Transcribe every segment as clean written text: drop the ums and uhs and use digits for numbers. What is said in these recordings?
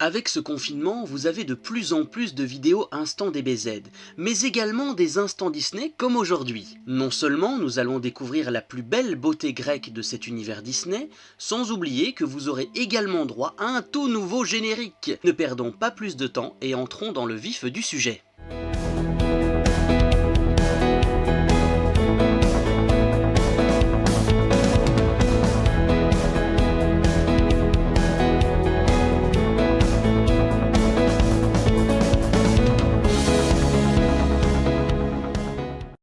Avec ce confinement, vous avez de plus en plus de vidéos instant DBZ, mais également des instants Disney comme aujourd'hui. Non seulement nous allons découvrir la plus belle beauté grecque de cet univers Disney, sans oublier que vous aurez également droit à un tout nouveau générique. Ne perdons pas plus de temps et entrons dans le vif du sujet.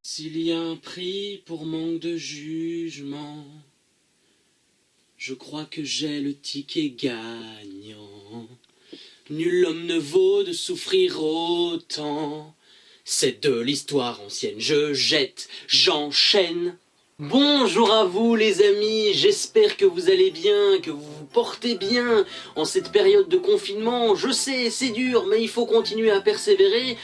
S'il y a un prix pour manque de jugement, je crois que j'ai le ticket gagnant. Nul homme ne vaut de souffrir autant. C'est de l'histoire ancienne, je jette, j'enchaîne. Bonjour à vous les amis, j'espère que vous allez bien, que vous vous portez bien en cette période de confinement. Je sais, c'est dur, mais il faut continuer à persévérer.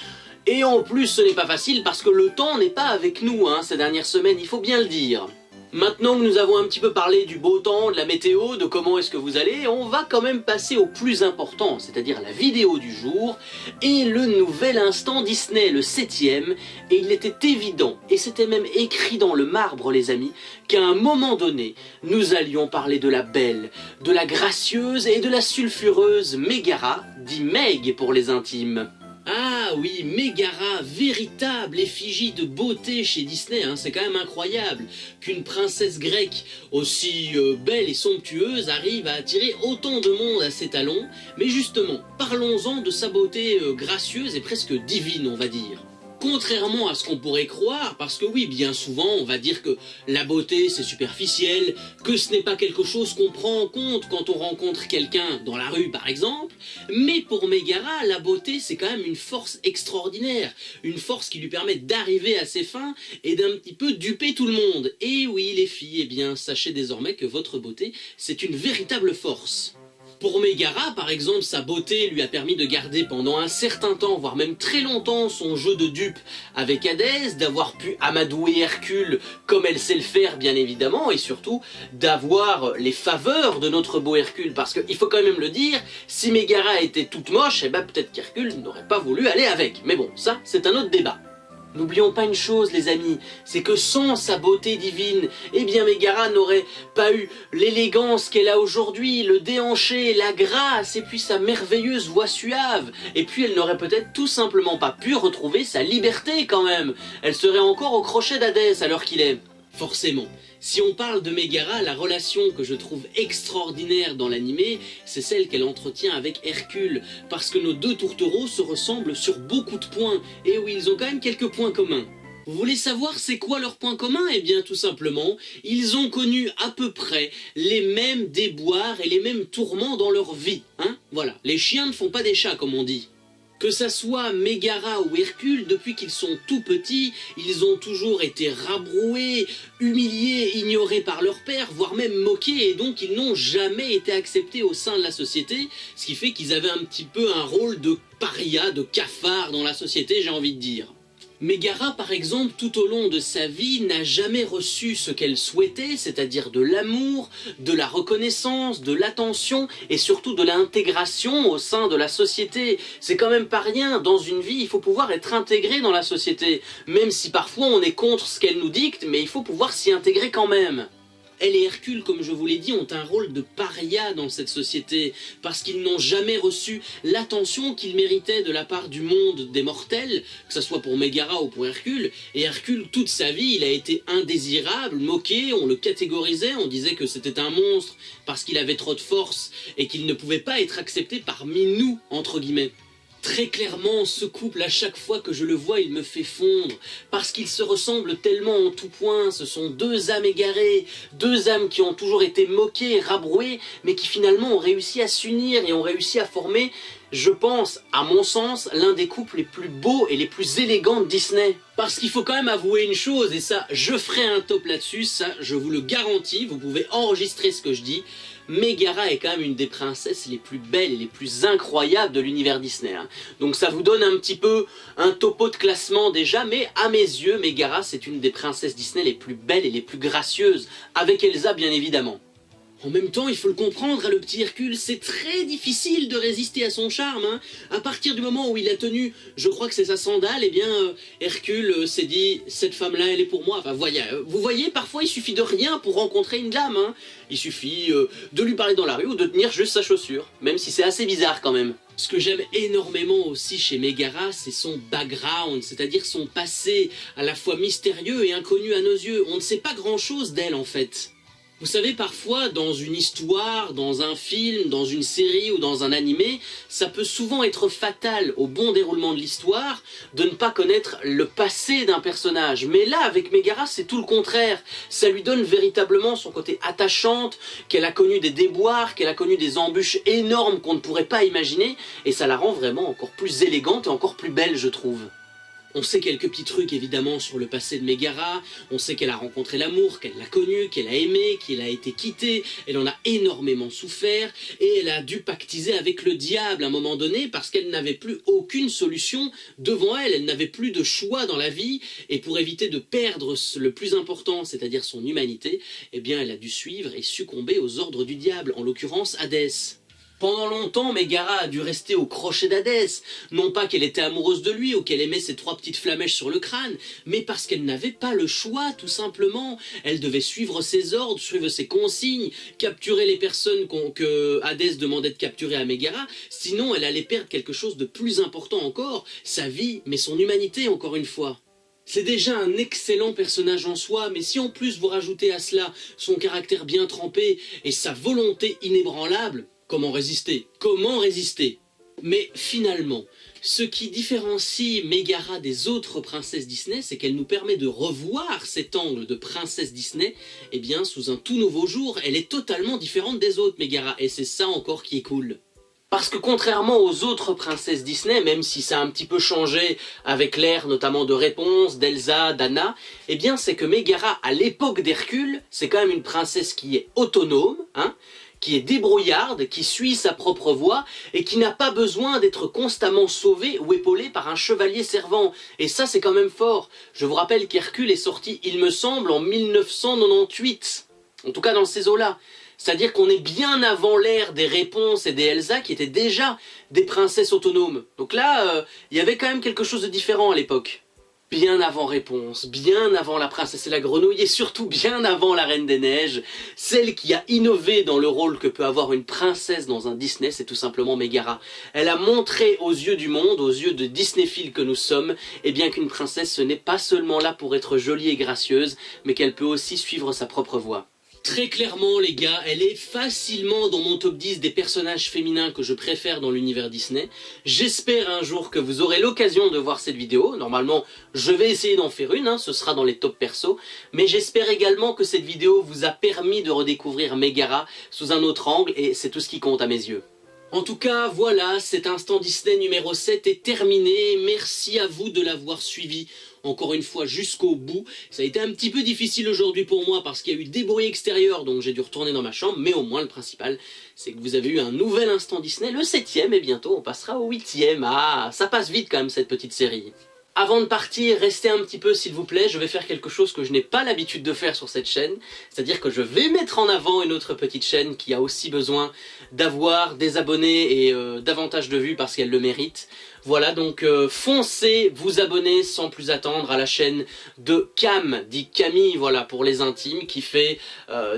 Et en plus, ce n'est pas facile parce que le temps n'est pas avec nous ces dernières semaines, il faut bien le dire. Maintenant que nous avons un petit peu parlé du beau temps, de la météo, de comment est-ce que vous allez, on va quand même passer au plus important, c'est-à-dire la vidéo du jour et le nouvel instant Disney, le 7e. Et il était évident, et c'était même écrit dans le marbre les amis, qu'à un moment donné, nous allions parler de la belle, de la gracieuse et de la sulfureuse Mégara, dit Meg pour les intimes. Ah oui, Mégara, véritable effigie de beauté chez Disney, c'est quand même incroyable qu'une princesse grecque aussi belle et somptueuse arrive à attirer autant de monde à ses talons. Mais justement, parlons-en de sa beauté gracieuse et presque divine, on va dire. Contrairement à ce qu'on pourrait croire, parce que oui, bien souvent, on va dire que la beauté c'est superficiel, que ce n'est pas quelque chose qu'on prend en compte quand on rencontre quelqu'un dans la rue par exemple, mais pour Mégara, la beauté c'est quand même une force extraordinaire, une force qui lui permet d'arriver à ses fins et d'un petit peu duper tout le monde. Et oui les filles, eh bien sachez désormais que votre beauté c'est une véritable force. Pour Mégara, par exemple, sa beauté lui a permis de garder pendant un certain temps, voire même très longtemps, son jeu de dupe avec Hadès, d'avoir pu amadouer Hercule comme elle sait le faire bien évidemment, et surtout d'avoir les faveurs de notre beau Hercule, parce qu'il faut quand même le dire, si Mégara était toute moche, eh ben peut-être qu'Hercule n'aurait pas voulu aller avec, mais bon, ça c'est un autre débat. N'oublions pas une chose les amis, c'est que sans sa beauté divine, eh bien Mégara n'aurait pas eu l'élégance qu'elle a aujourd'hui, le déhanché, la grâce et puis sa merveilleuse voix suave. Et puis elle n'aurait peut-être tout simplement pas pu retrouver sa liberté quand même. Elle serait encore au crochet d'Hadès à l'heure qu'il est. Forcément. Si on parle de Mégara, la relation que je trouve extraordinaire dans l'animé, c'est celle qu'elle entretient avec Hercule, parce que nos deux tourtereaux se ressemblent sur beaucoup de points, et oui, ils ont quand même quelques points communs. Vous voulez savoir c'est quoi leurs points communs? Eh bien tout simplement, ils ont connu à peu près les mêmes déboires et les mêmes tourments dans leur vie, Voilà, les chiens ne font pas des chats comme on dit. Que ça soit Mégara ou Hercule, depuis qu'ils sont tout petits, ils ont toujours été rabroués, humiliés, ignorés par leur père, voire même moqués, et donc ils n'ont jamais été acceptés au sein de la société, ce qui fait qu'ils avaient un petit peu un rôle de paria, de cafard dans la société, j'ai envie de dire. Mégara, par exemple, tout au long de sa vie, n'a jamais reçu ce qu'elle souhaitait, c'est-à-dire de l'amour, de la reconnaissance, de l'attention et surtout de l'intégration au sein de la société. C'est quand même pas rien, dans une vie, il faut pouvoir être intégré dans la société, même si parfois on est contre ce qu'elle nous dicte, mais il faut pouvoir s'y intégrer quand même. Elle et Hercule, comme je vous l'ai dit, ont un rôle de paria dans cette société, parce qu'ils n'ont jamais reçu l'attention qu'ils méritaient de la part du monde des mortels, que ce soit pour Mégara ou pour Hercule. Et Hercule, toute sa vie, il a été indésirable, moqué, on le catégorisait, on disait que c'était un monstre parce qu'il avait trop de force et qu'il ne pouvait pas être accepté parmi nous, entre guillemets. Très clairement, ce couple, à chaque fois que je le vois, il me fait fondre, parce qu'ils se ressemblent tellement en tout point. Ce sont deux âmes égarées, deux âmes qui ont toujours été moquées, rabrouées, mais qui finalement ont réussi à s'unir et ont réussi à former, je pense, à mon sens, l'un des couples les plus beaux et les plus élégants de Disney. Parce qu'il faut quand même avouer une chose, et ça, je ferai un top là-dessus, ça, je vous le garantis, vous pouvez enregistrer ce que je dis. Mégara est quand même une des princesses les plus belles et les plus incroyables de l'univers Disney. Donc ça vous donne un petit peu un topo de classement déjà, mais à mes yeux, Mégara c'est une des princesses Disney les plus belles et les plus gracieuses, avec Elsa bien évidemment. En même temps, il faut le comprendre, hein, le petit Hercule, c'est très difficile de résister à son charme. Hein. À partir du moment où il a tenu, je crois que c'est sa sandale, eh bien, Hercule s'est dit, cette femme-là, elle est pour moi. Enfin, vous voyez, parfois, il suffit de rien pour rencontrer une dame. Hein. Il suffit de lui parler dans la rue ou de tenir juste sa chaussure, même si c'est assez bizarre quand même. Ce que j'aime énormément aussi chez Mégara, c'est son background, c'est-à-dire son passé, à la fois mystérieux et inconnu à nos yeux. On ne sait pas grand-chose d'elle, en fait. Vous savez, parfois, dans une histoire, dans un film, dans une série ou dans un animé, ça peut souvent être fatal au bon déroulement de l'histoire de ne pas connaître le passé d'un personnage. Mais là, avec Mégara, c'est tout le contraire. Ça lui donne véritablement son côté attachante, qu'elle a connu des déboires, qu'elle a connu des embûches énormes qu'on ne pourrait pas imaginer, et ça la rend vraiment encore plus élégante et encore plus belle, je trouve. On sait quelques petits trucs évidemment sur le passé de Mégara, on sait qu'elle a rencontré l'amour, qu'elle l'a connu, qu'elle a aimé, qu'elle a été quittée, elle en a énormément souffert, et elle a dû pactiser avec le diable à un moment donné parce qu'elle n'avait plus aucune solution devant elle, elle n'avait plus de choix dans la vie, et pour éviter de perdre le plus important, c'est-à-dire son humanité, eh bien elle a dû suivre et succomber aux ordres du diable, en l'occurrence Hadès. Pendant longtemps, Mégara a dû rester au crochet d'Hadès, non pas qu'elle était amoureuse de lui ou qu'elle aimait ses 3 petites flamèches sur le crâne, mais parce qu'elle n'avait pas le choix, tout simplement. Elle devait suivre ses ordres, suivre ses consignes, capturer les personnes que Hadès demandait de capturer à Mégara, sinon elle allait perdre quelque chose de plus important encore, sa vie, mais son humanité encore une fois. C'est déjà un excellent personnage en soi, mais si en plus vous rajoutez à cela son caractère bien trempé et sa volonté inébranlable, comment résister? Comment résister? Mais finalement, ce qui différencie Mégara des autres princesses Disney, c'est qu'elle nous permet de revoir cet angle de princesse Disney, eh bien sous un tout nouveau jour. Elle est totalement différente des autres, Mégara, et c'est ça encore qui est cool. Parce que contrairement aux autres princesses Disney, même si ça a un petit peu changé avec l'ère notamment de Réponse, d'Elsa, d'Anna, eh bien c'est que Mégara, à l'époque d'Hercule, c'est quand même une princesse qui est autonome, hein, qui est débrouillarde, qui suit sa propre voie, et qui n'a pas besoin d'être constamment sauvée ou épaulée par un chevalier servant. Et ça, c'est quand même fort. Je vous rappelle qu'Hercule est sorti, il me semble, en 1998. En tout cas, dans ces eaux-là. C'est-à-dire qu'on est bien avant l'ère des Réponses et des Elsa, qui étaient déjà des princesses autonomes. Donc là, il y avait quand même quelque chose de différent à l'époque. Bien avant Réponse, bien avant La Princesse et la Grenouille, et surtout bien avant La Reine des Neiges, celle qui a innové dans le rôle que peut avoir une princesse dans un Disney, c'est tout simplement Mégara. Elle a montré aux yeux du monde, aux yeux de Disneyphiles que nous sommes, eh bien qu'une princesse ce n'est pas seulement là pour être jolie et gracieuse, mais qu'elle peut aussi suivre sa propre voie. Très clairement les gars, elle est facilement dans mon top 10 des personnages féminins que je préfère dans l'univers Disney. J'espère un jour que vous aurez l'occasion de voir cette vidéo. Normalement, je vais essayer d'en faire une, hein, ce sera dans les top perso. Mais j'espère également que cette vidéo vous a permis de redécouvrir Mégara sous un autre angle, et c'est tout ce qui compte à mes yeux. En tout cas, voilà, cet instant Disney numéro 7 est terminé. Merci à vous de l'avoir suivi encore une fois jusqu'au bout. Ça a été un petit peu difficile aujourd'hui pour moi parce qu'il y a eu des bruits extérieurs, donc j'ai dû retourner dans ma chambre, mais au moins le principal, c'est que vous avez eu un nouvel instant Disney, le 7e, et bientôt on passera au 8e. Ah, ça passe vite quand même cette petite série. Avant de partir, restez un petit peu s'il vous plaît, je vais faire quelque chose que je n'ai pas l'habitude de faire sur cette chaîne, c'est-à-dire que je vais mettre en avant une autre petite chaîne qui a aussi besoin d'avoir des abonnés et davantage de vues parce qu'elle le mérite. Voilà, donc foncez vous abonner sans plus attendre à la chaîne de Cam, dit Camille, voilà, pour les intimes, qui fait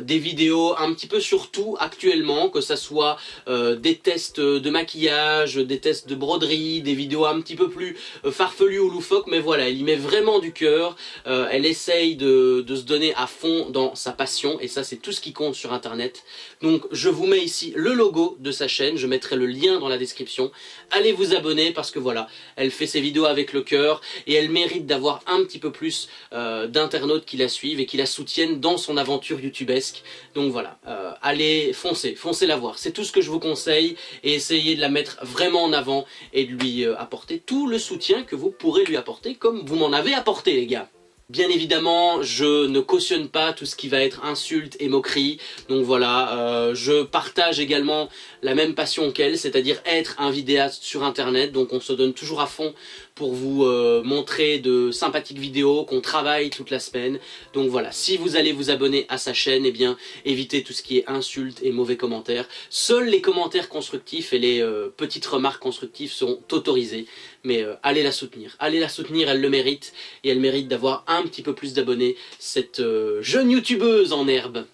des vidéos un petit peu sur tout actuellement, que ça soit des tests de maquillage, des tests de broderie, des vidéos un petit peu plus farfelues ou loufoques, mais voilà, elle y met vraiment du cœur, elle essaye de se donner à fond dans sa passion, et ça c'est tout ce qui compte sur internet. Donc je vous mets ici le logo de sa chaîne, je mettrai le lien dans la description, allez vous abonner parce que voilà, elle fait ses vidéos avec le cœur et elle mérite d'avoir un petit peu plus d'internautes qui la suivent et qui la soutiennent dans son aventure youtubesque. Donc voilà, allez, foncez la voir, c'est tout ce que je vous conseille, et essayez de la mettre vraiment en avant et de lui apporter tout le soutien que vous pourrez lui apporter comme vous m'en avez apporté les gars. Bien évidemment, je ne cautionne pas tout ce qui va être insultes et moqueries, donc voilà, je partage également la même passion qu'elle, c'est-à-dire être un vidéaste sur internet, donc on se donne toujours à fond pour vous montrer de sympathiques vidéos, qu'on travaille toute la semaine, donc voilà, si vous allez vous abonner à sa chaîne, eh bien évitez tout ce qui est insultes et mauvais commentaires, seuls les commentaires constructifs et les petites remarques constructives seront autorisés, mais allez la soutenir, elle le mérite, et elle mérite d'avoir un petit peu plus d'abonnés, cette jeune youtubeuse en herbe.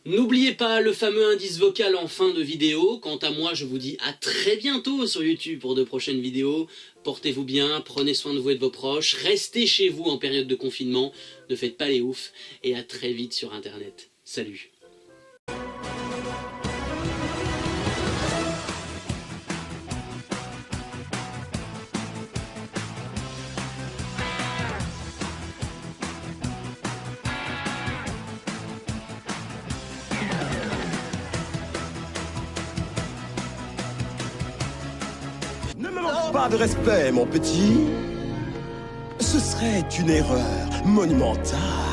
N'oubliez pas le fameux indice vocal en fin de vidéo. Quant à moi, je vous dis à très bientôt sur YouTube pour de prochaines vidéos. Portez-vous bien, prenez soin de vous et de vos proches, restez chez vous en période de confinement, ne faites pas les oufs, et à très vite sur internet. Salut! Ne me manque pas de respect, mon petit. Ce serait une erreur monumentale.